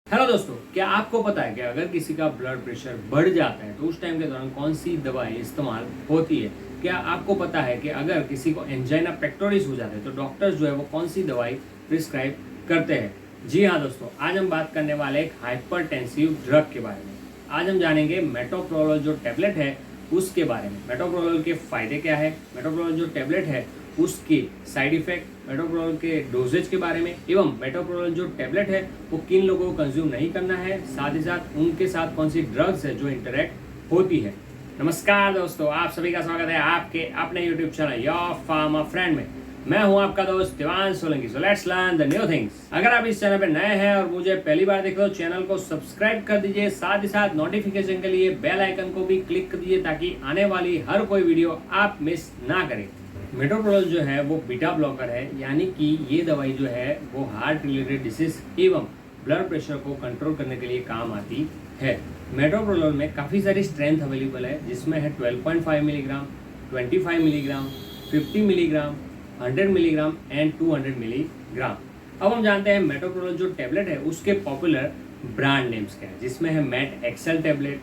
Hello दोस्तों, क्या आपको पता है कि अगर किसी का ब्लड प्रेशर बढ़ जाता है तो उस टाइम के दौरान कौन सी दवाई इस्तेमाल होती है। क्या आपको पता है कि अगर किसी को एंजाइना पेक्टोरिस हो जाता है तो डॉक्टर्स जो है वो कौन सी दवाई प्रिस्क्राइब करते हैं। जी हाँ दोस्तों, आज हम बात करने वाले एक हाइपरटेंसिव ड्रग के बारे में। आज हम जानेंगे मेटोप्रोलोल जो टैबलेट है उसके बारे में। मेटोप्रोलोल के फायदे क्या है, मेटोप्रोलोल जो टैबलेट है उसके साइड इफेक्ट, मेटोप्रोलोल के डोजेज के बारे में, एवं मेटोप्रोलोल जो टैबलेट है वो किन लोगों को कंज्यूम नहीं करना है, साथ ही साथ उनके साथ कौन सी ड्रग्स है जो इंटरेक्ट होती है। नमस्कार दोस्तों, आप सभी का स्वागत है आपके अपने YouTube channel your pharma friend में। मैं हूं आपका दोस्त Devansh Solanki. So let's learn the new things. अगर आप इस चैनल पे नए हैं और मुझे पहली बार देख रहे हो, चैनल को सब्सक्राइब कर दीजिए, साथ ही साथ नोटिफिकेशन के लिए बेल आइकन को भी क्लिक कर दीजिए ताकि आने वाली हर कोई वीडियो आप मिस ना करें। मेटोप्रोलोल जो है वो बीटा ब्लॉकर है, यानी कि ये दवाई जो है वो हार्ट रिलेटेड डिसीज एवं ब्लड प्रेशर को कंट्रोल करने के लिए काम आती है। मेटोप्रोलोल में काफ़ी सारी स्ट्रेंथ अवेलेबल है, जिसमें है 12.5 milligram, 25 milligram, 50 milligram, 100 milligram and 200 milligram. अब हम जानते हैं मेटोप्रोलोल जो टैबलेट है उसके पॉपुलर ब्रांड नेम्स क्या है, जिसमें है मेट एक्सेल टैबलेट,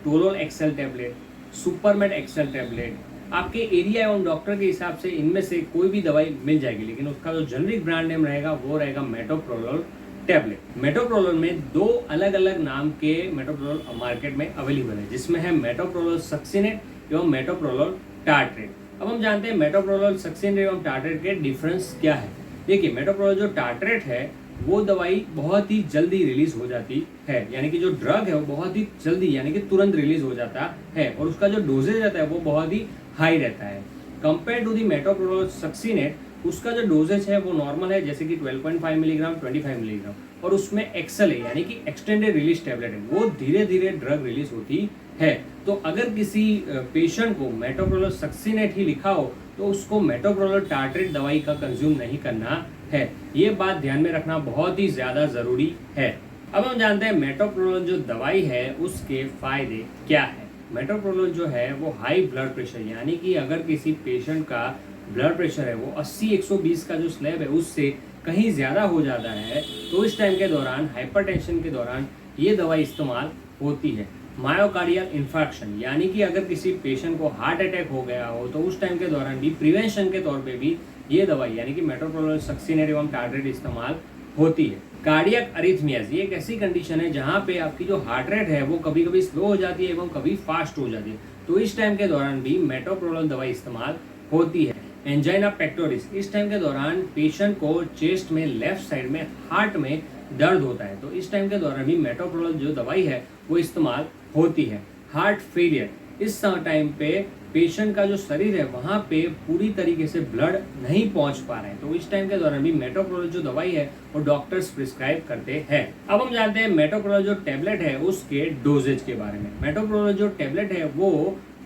टोलोल XL tablet, Supermet XL tablet. आपके एरिया एवं डॉक्टर के हिसाब से इनमें से कोई भी दवाई मिल जाएगी, लेकिन उसका जो जेनरिक ब्रांड नेम रहेगा वो रहेगा मेटोप्रोलोल टैबलेट। मेटोप्रोलोल में दो अलग अलग नाम के मेटोप्रोलोल मार्केट में अवेलेबल है, जिसमें है मेटोप्रोलोल सक्सिनेट एवं मेटोप्रोलोल टार्ट्रेट। अब हम जानते हैं मेटोप्रोलोल सक्सिनेट एवं टार्ट्रेट के डिफरेंस क्या है। देखिए, मेटोप्रोलोल जो टार्ट्रेट है वो दवाई बहुत ही जल्दी रिलीज हो जाती है, यानी कि जो ड्रग है वो बहुत ही जल्दी यानी कि तुरंत रिलीज हो जाता है, और उसका जो डोजेज रहता है वो बहुत ही हाई रहता है। Compare to the metoprolol succinate, उसका जो डोजेज है वो नॉर्मल है, जैसे कि 12.5 मिलीग्राम, 25 मिलीग्राम, और उसमें एक्सेल है यानी कि एक्सटेंडेड रिलीज टैबलेट है, वो धीरे धीरे ड्रग रिलीज होती है। तो अगर किसी पेशेंट को मेटोप्रोलोल सक्सिनेट ही लिखा हो तो उसको मेटोप्रोलोल टार्ट्रेट दवाई का कंज्यूम नहीं करना है। ये बात ध्यान में रखना बहुत ही ज्यादा जरूरी है। अब हम जानते हैं मेटोप्रोलोल जो दवाई है उसके फायदे क्या है। मेटोप्रोलोल जो है वो हाई ब्लड प्रेशर, यानी कि अगर किसी पेशेंट का ब्लड प्रेशर है वो 80-120 का जो स्लैब है उससे कहीं ज़्यादा हो जाता है, तो इस टाइम के दौरान हाइपरटेंशन के दौरान ये दवाई इस्तेमाल होती है। मायोकार्डियल इन्फार्क्शन, यानी कि अगर किसी पेशेंट को हार्ट अटैक हो गया हो तो उस टाइम के दौरान भी प्रिवेंशन के तौर पे भी ये दवाई यानी कि मेटोप्रोलोल सक्सिनेट एवं टार्ट्रेट इस्तेमाल होती है। कार्डियक अरिथमियाज, ये एक ऐसी कंडीशन है जहाँ पे आपकी जो हार्ट रेट है वो कभी कभी स्लो हो जाती है एवं कभी फास्ट हो जाती है, तो इस टाइम के दौरान भी मेटोप्रोलोल दवाई इस्तेमाल होती है। एंजाइना पेक्टोरिस, इस टाइम के दौरान पेशेंट को चेस्ट में लेफ्ट साइड में हार्ट में दर्द होता है, तो इस टाइम के दौरान भी मेटोप्रोलोल जो दवाई है वो इस्तेमाल होती है। हार्ट फेलियर, इस टाइम पे पेशेंट का जो शरीर है वहाँ पे पूरी तरीके से ब्लड नहीं पहुँच पा रहे हैं, तो इस टाइम के दौरान भी मेटोप्रोलोल जो दवाई है वो डॉक्टर्स प्रिस्क्राइब करते हैं। अब हम जानते हैं मेटोप्रोलोल जो टैबलेट है उसके डोजेज के बारे में। मेटोप्रोलोल जो टैबलेट है वो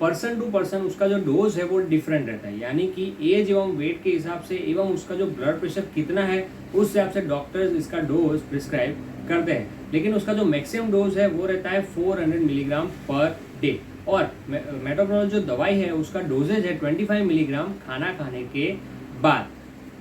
पर्सन टू पर्सन उसका जो डोज है वो डिफरेंट रहता है, यानी कि एज एवं वेट के हिसाब से एवं उसका जो ब्लड प्रेशर कितना है उस हिसाब से डॉक्टर्स इसका डोज प्रिस्क्राइब करते हैं, लेकिन उसका जो मैक्सिमम डोज है वो रहता है 400 मिलीग्राम पर डे। और मेटोप्रोलोल जो दवाई है उसका डोजेज है 25 मिलीग्राम खाना खाने के बाद,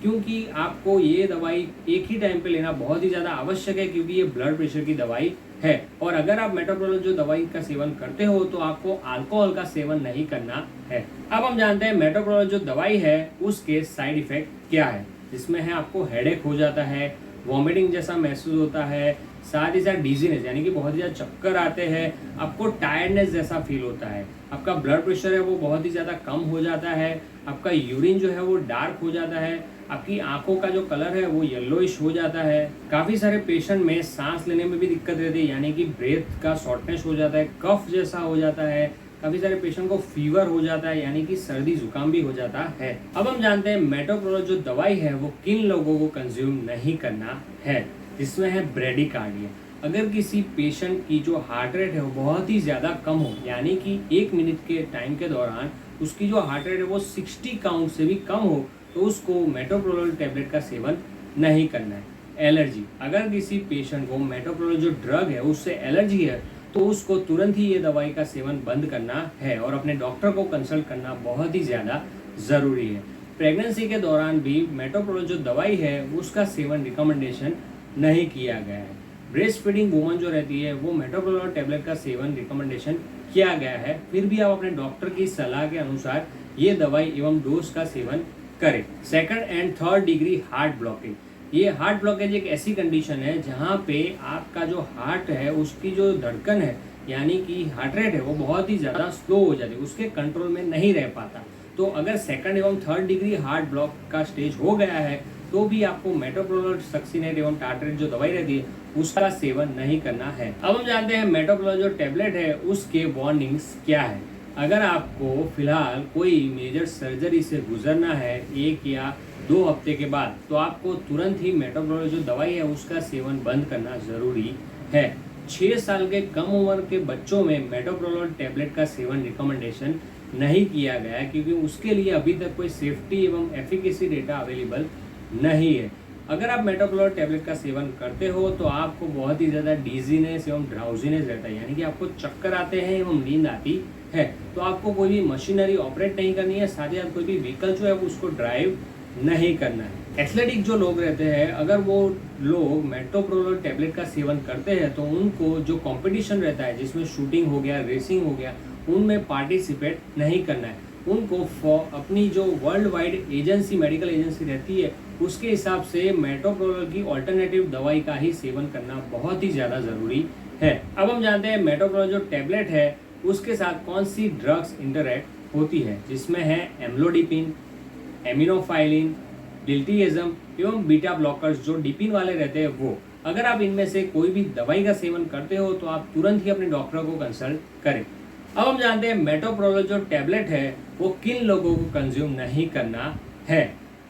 क्योंकि आपको ये दवाई एक ही टाइम पे लेना बहुत ही ज़्यादा आवश्यक है, क्योंकि ये ब्लड प्रेशर की दवाई है। और अगर आप मेटोप्रोलोल जो दवाई का सेवन करते हो तो आपको अल्कोहल का सेवन नहीं करना है। अब हम जानते हैं मेटोप्रोलोल जो दवाई है उसके साइड इफेक्ट क्या है, जिसमें है आपको हेडेक हो जाता है, वॉमिटिंग जैसा महसूस होता है, साथ ही साथ डिजीनेस यानी कि बहुत ही ज़्यादा चक्कर आते हैं, आपको टायर्डनेस जैसा फील होता है, आपका ब्लड प्रेशर है वो बहुत ही ज़्यादा कम हो जाता है, आपका यूरिन जो है वो डार्क हो जाता है, आपकी आंखों का जो कलर है वो येलोइश हो जाता है। काफ़ी सारे पेशेंट में सांस लेने में भी दिक्कत रहती है, यानी कि ब्रेथ का शॉर्टनेस हो जाता है, कफ जैसा हो जाता है। काफ़ी सारे पेशेंट को फीवर हो जाता है, यानी कि सर्दी जुकाम भी हो जाता है। अब हम जानते हैं मेटोप्रोलोल जो दवाई है वो किन लोगों को कंज्यूम नहीं करना है, जिसमें है ब्रेडिकार्डिया। अगर किसी पेशेंट की जो हार्ट रेट है वो बहुत ही ज़्यादा कम हो, यानी कि 1 मिनट के टाइम के दौरान उसकी जो हार्ट रेट है वो 60 काउंट से भी कम हो, तो उसको मेटोप्रोलोल टैबलेट का सेवन नहीं करना है। एलर्जी, अगर किसी पेशेंट को मेटोप्रोलोल जो ड्रग है उससे एलर्जी है तो उसको तुरंत ही ये दवाई का सेवन बंद करना है और अपने डॉक्टर को कंसल्ट करना बहुत ही ज़्यादा ज़रूरी है। प्रेगनेंसी के दौरान भी मेटोप्रोलोल जो दवाई है उसका सेवन रिकमेंडेशन नहीं किया गया है। ब्रेस्ट फीडिंग वुमन जो रहती है वो मेटोप्रोलोल टेबलेट का सेवन रिकमेंडेशन किया गया है, फिर भी आप अपने डॉक्टर की सलाह के अनुसार ये दवाई एवं डोज का सेवन करें। Second and third degree heart blockage, ये हार्ट ब्लॉकेज एक ऐसी कंडीशन है जहाँ पे आपका जो हार्ट है उसकी जो धड़कन है यानी कि हार्ट रेट है वो बहुत ही ज़्यादा स्लो हो जाती है, उसके कंट्रोल में नहीं रह पाता। तो अगर सेकंड एवं थर्ड डिग्री हार्ट ब्लॉक का स्टेज हो गया है तो भी आपको मेटोप्रोलोल सक्सिनेट एवं टार्टरेट जो दवाई रहती है उसका सेवन नहीं करना है। अब हम जानते हैं मेटोप्रोलोल जो टेबलेट है उसके वार्निंग्स क्या है। अगर आपको फिलहाल कोई मेजर सर्जरी से गुजरना है 1 या 2 हफ्ते के बाद, तो आपको तुरंत ही मेटोप्रोलोल जो दवाई है उसका सेवन बंद करना जरूरी है। 6 साल के कम उम्र के बच्चों में मेटोप्रोलोल टेबलेट का सेवन रिकमेंडेशन नहीं किया गया है क्योंकि उसके लिए अभी तक कोई सेफ्टी एवं एफिकेसी डेटा अवेलेबल नहीं है। अगर आप मेटोप्रोलोल टेबलेट का सेवन करते हो तो आपको बहुत ही ज़्यादा डीजीनेस एवं ड्राउजीनेस रहता है, यानी कि आपको चक्कर आते हैं एवं नींद आती है। तो आपको कोई भी मशीनरी ऑपरेट नहीं करनी है, साथ ही साथ कोई भी व्हीकल जो है उसको ड्राइव नहीं करना है। एथलेटिक जो लोग रहते हैं अगर वो लोग मेटोप्रोलोल टेबलेट का सेवन करते हैं तो उनको जो कंपटीशन रहता है जिसमें शूटिंग हो गया, रेसिंग हो गया, उनमें पार्टिसिपेट नहीं करना है। उनको अपनी जो world wide agency, medical agency रहती है उसके हिसाब से मेटोप्रोलोल की ऑल्टरनेटिव दवाई का ही सेवन करना बहुत ही ज़्यादा ज़रूरी है। अब हम जानते हैं मेटोप्रोलोल जो टेबलेट है उसके साथ कौन सी ड्रग्स इंटरैक्ट होती है, जिसमें है एम्लोडिपिन, एमिनोफाइलिन, डिल्टीएजम एवं बीटा ब्लॉकर्स जो डिपिन वाले रहते हैं वो। अगर आप इनमें से कोई भी दवाई का सेवन करते हो तो आप तुरंत ही अपने डॉक्टर को कंसल्ट करें। अब हम जानते हैं मेटोप्रोलोल जो टेबलेट है वो किन लोगों को कंज्यूम नहीं करना है।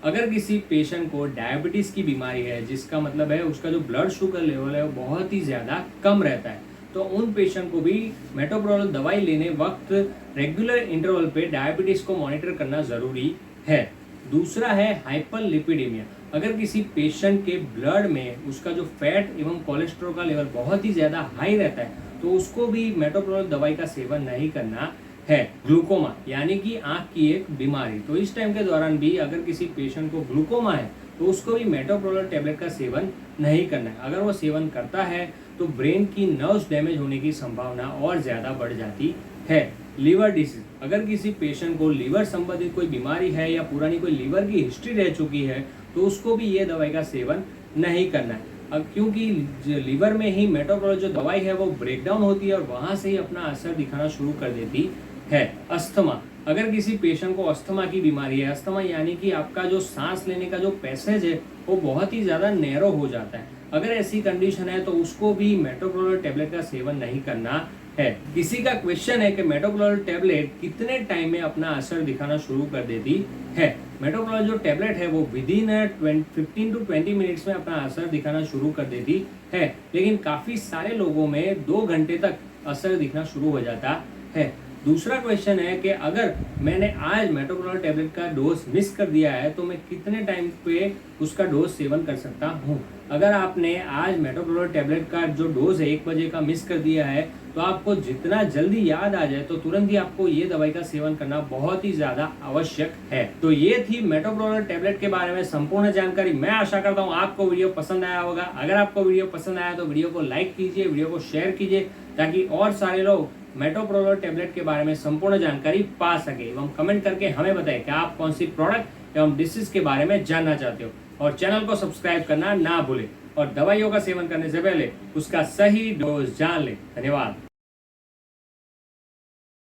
अगर किसी पेशेंट को डायबिटीज़ की बीमारी है, जिसका मतलब है उसका जो ब्लड शुगर लेवल है वो बहुत ही ज़्यादा कम रहता है, तो उन पेशेंट को भी मेटोप्रोलोल दवाई लेने वक्त रेगुलर इंटरवल पे डायबिटीज़ को मॉनिटर करना ज़रूरी है। दूसरा है हाइपरलिपिडेमिया, अगर किसी पेशेंट के ब्लड में उसका जो फैट एवं कोलेस्ट्रॉल का लेवल बहुत ही ज़्यादा हाई रहता है तो उसको भी मेटोप्रोलोल दवाई का सेवन नहीं करना है। ग्लूकोमा यानी कि आंख की एक बीमारी, तो इस टाइम के दौरान भी अगर किसी पेशेंट को ग्लूकोमा है तो उसको भी मेटोप्रोलोल टेबलेट का सेवन नहीं करना है। अगर वो सेवन करता है तो ब्रेन की नर्व्स डैमेज होने की संभावना और ज़्यादा बढ़ जाती है। लिवर डिसीज, अगर किसी पेशेंट को लीवर संबंधित कोई बीमारी है या पुरानी कोई लीवर की हिस्ट्री रह चुकी है तो उसको भी ये दवाई का सेवन नहीं करना है। अब क्योंकि लीवर में ही मेटोप्रोलोल जो दवाई है वो ब्रेकडाउन होती है और वहाँ से ही अपना असर दिखाना शुरू कर देती है। अस्थमा, अगर किसी पेशेंट को अस्थमा की बीमारी है, अस्थमा यानी कि आपका जो सांस लेने का जो पैसेज है वो बहुत ही ज़्यादा नैरो हो जाता है, अगर ऐसी कंडीशन है तो उसको भी मेटोप्रोलोल टेबलेट का सेवन नहीं करना है। किसी का क्वेश्चन है कि मेटोप्रोलोल टेबलेट कितने टाइम में अपना असर दिखाना शुरू कर देती है। मेटोप्रोलोल जो टेबलेट है वो विदिन 15 to 20 मिनट्स में अपना असर दिखाना शुरू कर देती है, लेकिन काफ़ी सारे लोगों में 2 घंटे तक असर दिखना शुरू हो जाता है। दूसरा क्वेश्चन है कि अगर मैंने आज मेटोप्रोलोल टेबलेट का डोज मिस कर दिया है तो मैं कितने टाइम पे उसका डोज सेवन कर सकता हूँ। अगर आपने आज मेटोप्रोलोल टेबलेट का जो डोज है 1 बजे का मिस कर दिया है तो आपको जितना जल्दी याद आ जाए तो तुरंत ही आपको ये दवाई का सेवन करना बहुत ही ज़्यादा आवश्यक है। तो ये थी मेटोप्रोलोल टेबलेट के बारे में संपूर्ण जानकारी। मैं आशा करता हूँ आपको वीडियो पसंद आया होगा। अगर आपको वीडियो पसंद आया तो वीडियो को लाइक कीजिए, वीडियो को शेयर कीजिए ताकि और सारे लोग मेटोप्रोलोल टेबलेट के बारे में संपूर्ण जानकारी पा सके एवं कमेंट करके हमें बताएं कि आप कौन सी प्रोडक्ट एवं डिसीज के बारे में जानना चाहते हो। और चैनल को सब्सक्राइब करना ना भूलें और दवाइयों का सेवन करने से पहले उसका सही डोज जान लें। धन्यवाद।